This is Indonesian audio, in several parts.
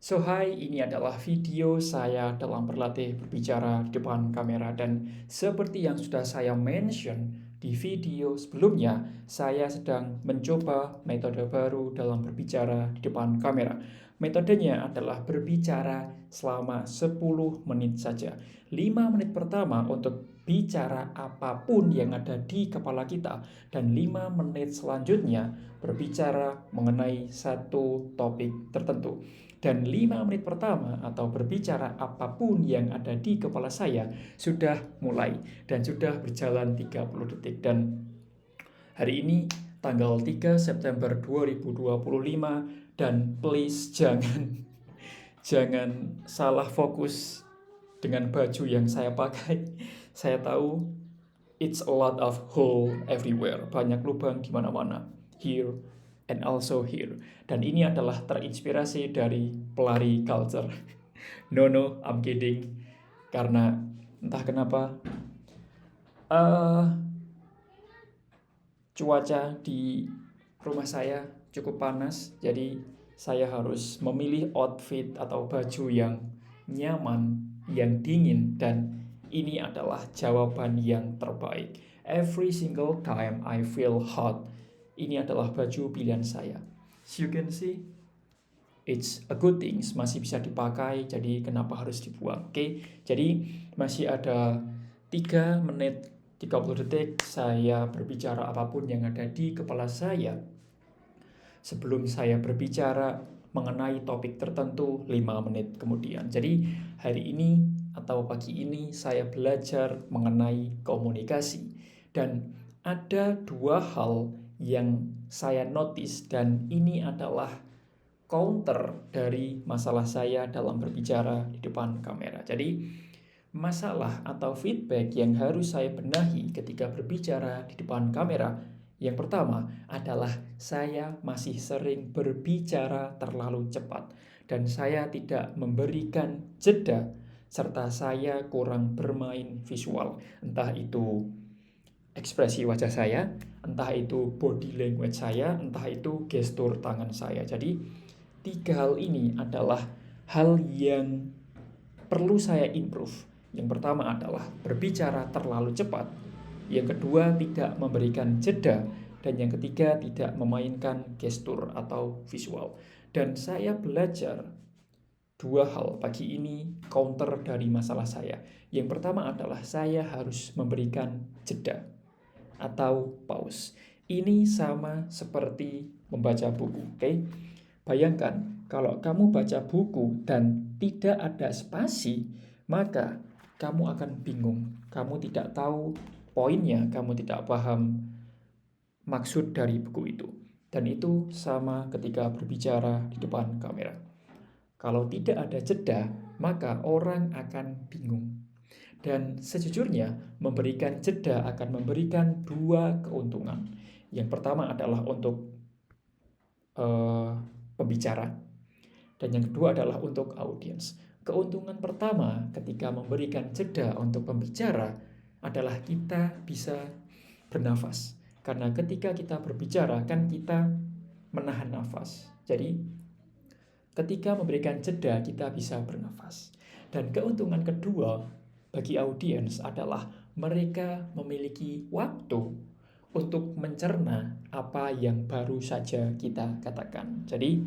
Hai, ini adalah video saya dalam berlatih berbicara di depan kamera dan seperti yang sudah saya mention di video sebelumnya, saya sedang mencoba metode baru dalam berbicara di depan kamera. Metodenya adalah berbicara selama 10 menit saja. 5 menit pertama untuk bicara apapun yang ada di kepala kita dan 5 menit selanjutnya berbicara mengenai satu topik tertentu. Dan 5 menit pertama atau berbicara apapun yang ada di kepala saya sudah mulai dan sudah berjalan 30 detik. Dan hari ini tanggal 3 September 2025 dan please jangan salah fokus dengan baju yang saya pakai. Saya tahu it's a lot of hole everywhere, banyak lubang di mana-mana. Here and also here. Dan ini adalah terinspirasi dari pelari culture. No, I'm kidding. Karena entah kenapa uh, cuaca di rumah saya cukup panas, jadi saya harus memilih outfit atau baju yang nyaman, yang dingin, dan ini adalah jawaban yang terbaik. Every single time I feel hot, ini adalah baju pilihan saya. As you can see, it's a good thing, masih bisa dipakai, jadi kenapa harus dibuang? Oke, jadi masih ada 3 menit 30 detik saya berbicara apapun yang ada di kepala saya. Sebelum saya berbicara mengenai topik tertentu 5 menit kemudian. Jadi hari ini atau pagi ini saya belajar mengenai komunikasi. Dan ada 2 hal yang saya notice dan ini adalah counter dari masalah saya dalam berbicara di depan kamera. Jadi masalah atau feedback yang harus saya benahi ketika berbicara di depan kamera. Yang pertama adalah saya masih sering berbicara terlalu cepat dan saya tidak memberikan jeda serta saya kurang bermain visual. Entah itu ekspresi wajah saya, entah itu body language saya, entah itu gestur tangan saya. Jadi 3 hal ini adalah hal yang perlu saya improve. Yang pertama adalah berbicara terlalu cepat. Yang kedua tidak memberikan jeda. Dan yang ketiga tidak memainkan gestur atau visual. Dan saya belajar 2 hal pagi ini counter dari masalah saya. Yang pertama adalah saya harus memberikan jeda atau pause. Ini sama seperti membaca buku, oke? Bayangkan kalau kamu baca buku dan tidak ada spasi, maka kamu akan bingung. Kamu tidak tahu poinnya, kamu tidak paham maksud dari buku itu. Dan itu sama ketika berbicara di depan kamera. Kalau tidak ada jeda, maka orang akan bingung. Dan sejujurnya, memberikan jeda akan memberikan 2 keuntungan. Yang pertama adalah untuk pembicara, dan yang kedua adalah untuk audiens. Keuntungan pertama ketika memberikan jeda untuk pembicara adalah kita bisa bernafas. Karena ketika kita berbicara kan kita menahan nafas. Jadi ketika memberikan jeda kita bisa bernafas. Dan keuntungan kedua bagi audiens adalah mereka memiliki waktu untuk mencerna apa yang baru saja kita katakan. Jadi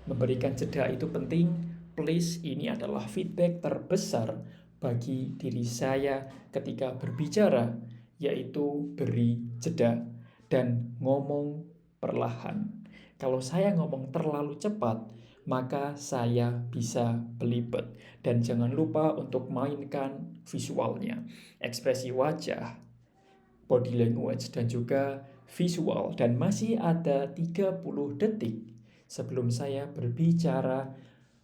memberikan jeda itu penting. Please, ini adalah feedback terbesar bagi diri saya ketika berbicara, yaitu beri jeda dan ngomong perlahan. Kalau saya ngomong terlalu cepat, maka saya bisa belibet. Dan jangan lupa untuk mainkan visualnya, ekspresi wajah, body language, dan juga visual. Dan masih ada 30 detik sebelum saya berbicara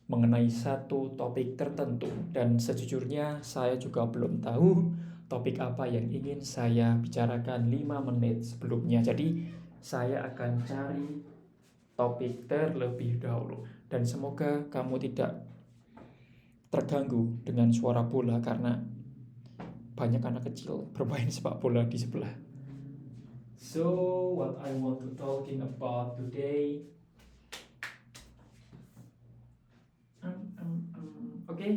mengenai satu topik tertentu. Dan sejujurnya saya juga belum tahu topik apa yang ingin saya bicarakan 5 menit sebelumnya. Jadi saya akan cari topik terlebih dahulu. Dan semoga kamu tidak terganggu dengan suara bola karena banyak anak kecil bermain sepak bola di sebelah. So, what I want to talking about today, I'm Oke,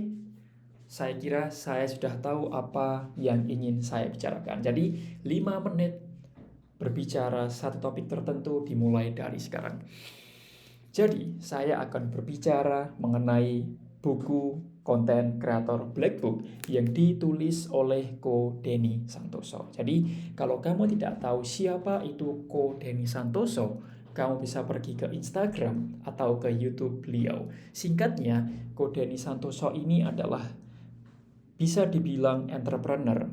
saya kira saya sudah tahu apa yang ingin saya bicarakan. Jadi 5 menit berbicara satu topik tertentu dimulai dari sekarang. Jadi saya akan berbicara mengenai buku konten kreator Black Book yang ditulis oleh Ko Denny Santoso. Jadi kalau kamu tidak tahu siapa itu Ko Denny Santoso, kamu bisa pergi ke Instagram atau ke YouTube beliau. Singkatnya, Ko Denny Santoso ini adalah bisa dibilang entrepreneur,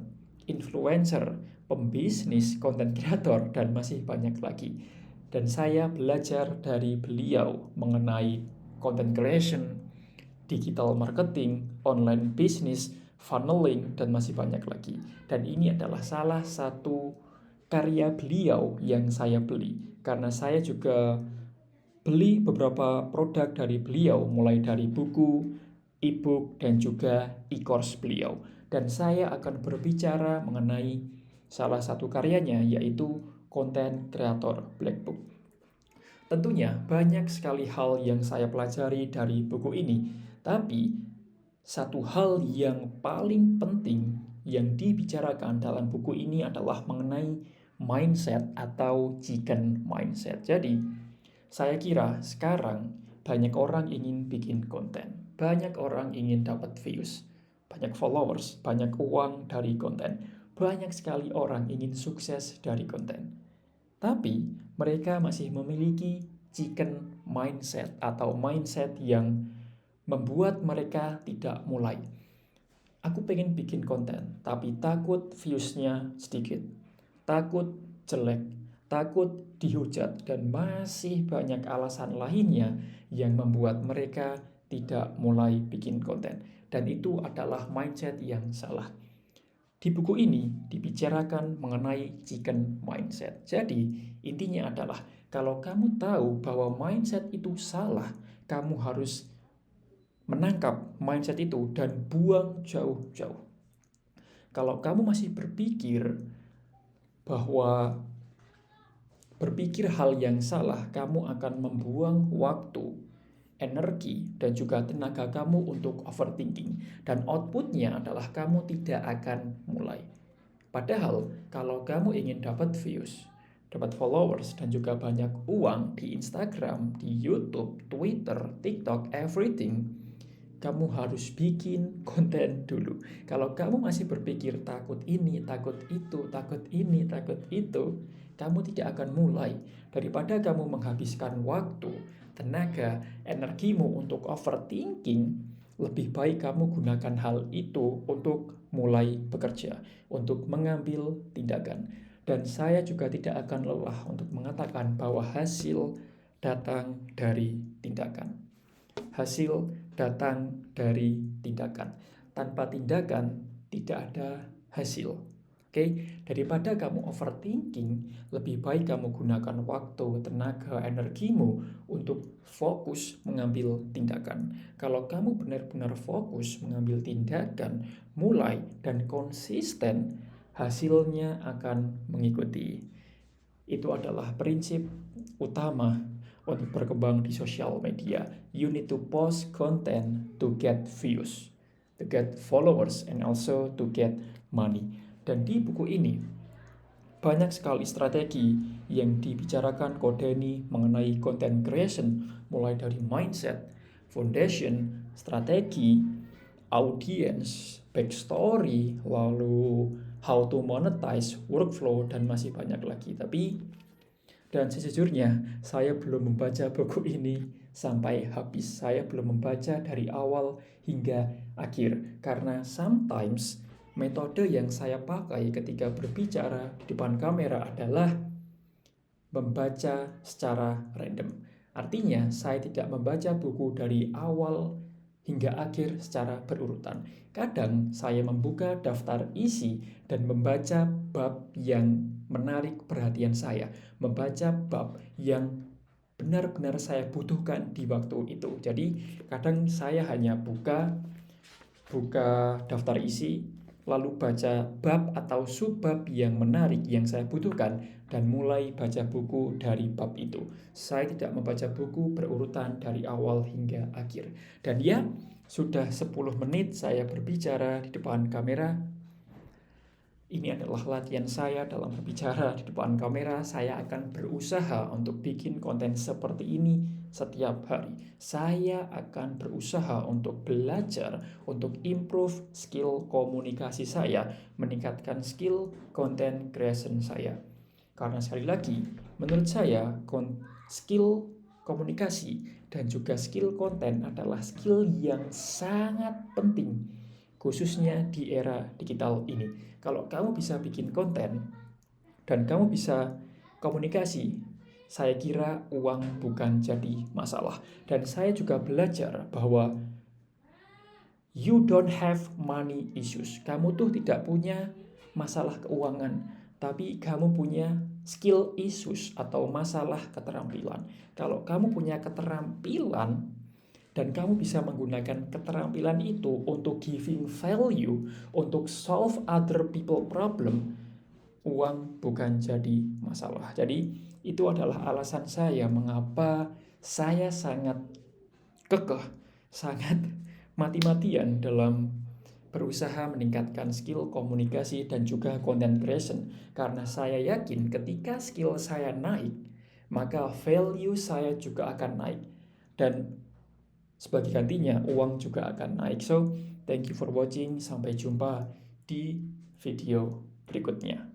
influencer, pembisnis, content creator, dan masih banyak lagi. Dan saya belajar dari beliau mengenai content creation, digital marketing, online business, funneling, dan masih banyak lagi. Dan ini adalah salah satu karya beliau yang saya beli. Karena saya juga beli beberapa produk dari beliau, mulai dari buku, e-book, dan juga e-course beliau. Dan saya akan berbicara mengenai salah satu karyanya, yaitu konten kreator Black Book. Tentunya banyak sekali hal yang saya pelajari dari buku ini, tapi satu hal yang paling penting yang dibicarakan dalam buku ini adalah mengenai mindset atau chicken mindset. Jadi, saya kira sekarang banyak orang ingin bikin konten, banyak orang ingin dapat views, banyak followers, banyak uang dari konten, banyak sekali orang ingin sukses dari konten. Tapi mereka masih memiliki chicken mindset atau mindset yang membuat mereka tidak mulai. Aku pengen bikin konten, tapi takut viewsnya sedikit, takut jelek, takut dihujat, dan masih banyak alasan lainnya yang membuat mereka tidak mulai bikin konten. Dan itu adalah mindset yang salah. Di buku ini dibicarakan mengenai chicken mindset. Jadi, intinya adalah kalau kamu tahu bahwa mindset itu salah, kamu harus menangkap mindset itu dan buang jauh-jauh. Kalau kamu masih berpikir hal yang salah, kamu akan membuang waktu, energi, dan juga tenaga kamu untuk overthinking. Dan outputnya adalah kamu tidak akan mulai. Padahal kalau kamu ingin dapat views, dapat followers, dan juga banyak uang di Instagram, di YouTube, Twitter, TikTok, everything, kamu harus bikin konten dulu. Kalau kamu masih berpikir takut ini, takut itu, takut ini, takut itu, kamu tidak akan mulai. Daripada kamu menghabiskan waktu, tenaga, energimu untuk overthinking, lebih baik kamu gunakan hal itu untuk mulai bekerja, untuk mengambil tindakan. Dan saya juga tidak akan lelah untuk mengatakan bahwa hasil datang dari tindakan. Hasil datang dari tindakan. Tanpa tindakan tidak ada hasil. Oke, daripada kamu overthinking, lebih baik kamu gunakan waktu, tenaga, energimu untuk fokus mengambil tindakan. Kalau kamu benar-benar fokus mengambil tindakan, mulai dan konsisten, hasilnya akan mengikuti. Itu adalah prinsip utama untuk berkembang di sosial media. You need to post content to get views, to get followers, and also to get money. Dan di buku ini banyak sekali strategi yang dibicarakan Ko Denny mengenai content creation, mulai dari mindset, foundation, strategi, audience, backstory, lalu how to monetize, workflow, dan masih banyak lagi. Dan sejujurnya saya belum membaca buku ini sampai habis. Saya belum membaca dari awal hingga akhir karena sometimes metode yang saya pakai ketika berbicara di depan kamera adalah membaca secara random. Artinya, saya tidak membaca buku dari awal hingga akhir secara berurutan. Kadang saya membuka daftar isi dan membaca bab yang menarik perhatian saya, membaca bab yang benar-benar saya butuhkan di waktu itu. Jadi, kadang saya hanya buka daftar isi, lalu baca bab atau subbab yang menarik yang saya butuhkan dan mulai baca buku dari bab itu. Saya tidak membaca buku berurutan dari awal hingga akhir. Dan ya, Sudah 10 menit saya berbicara di depan kamera. Ini adalah latihan saya dalam berbicara di depan kamera. Saya akan berusaha untuk bikin konten seperti ini setiap hari. Saya akan berusaha untuk belajar, untuk improve skill komunikasi saya, meningkatkan skill content creation saya. Karena sekali lagi, menurut saya skill komunikasi dan juga skill konten adalah skill yang sangat penting, khususnya di era digital ini. Kalau kamu bisa bikin konten dan kamu bisa komunikasi, saya kira uang bukan jadi masalah. Dan saya juga belajar bahwa you don't have money issues. Kamu tuh tidak punya masalah keuangan, tapi kamu punya skill issues atau masalah keterampilan. Kalau kamu punya keterampilan dan kamu bisa menggunakan keterampilan itu untuk giving value, untuk solve other people problem, uang bukan jadi masalah. Jadi itu adalah alasan saya mengapa saya sangat kekeh, sangat mati-matian dalam berusaha meningkatkan skill komunikasi dan juga content creation. Karena saya yakin ketika skill saya naik, maka value saya juga akan naik. Dan sebagai gantinya, uang juga akan naik. So, thank you for watching. Sampai jumpa di video berikutnya.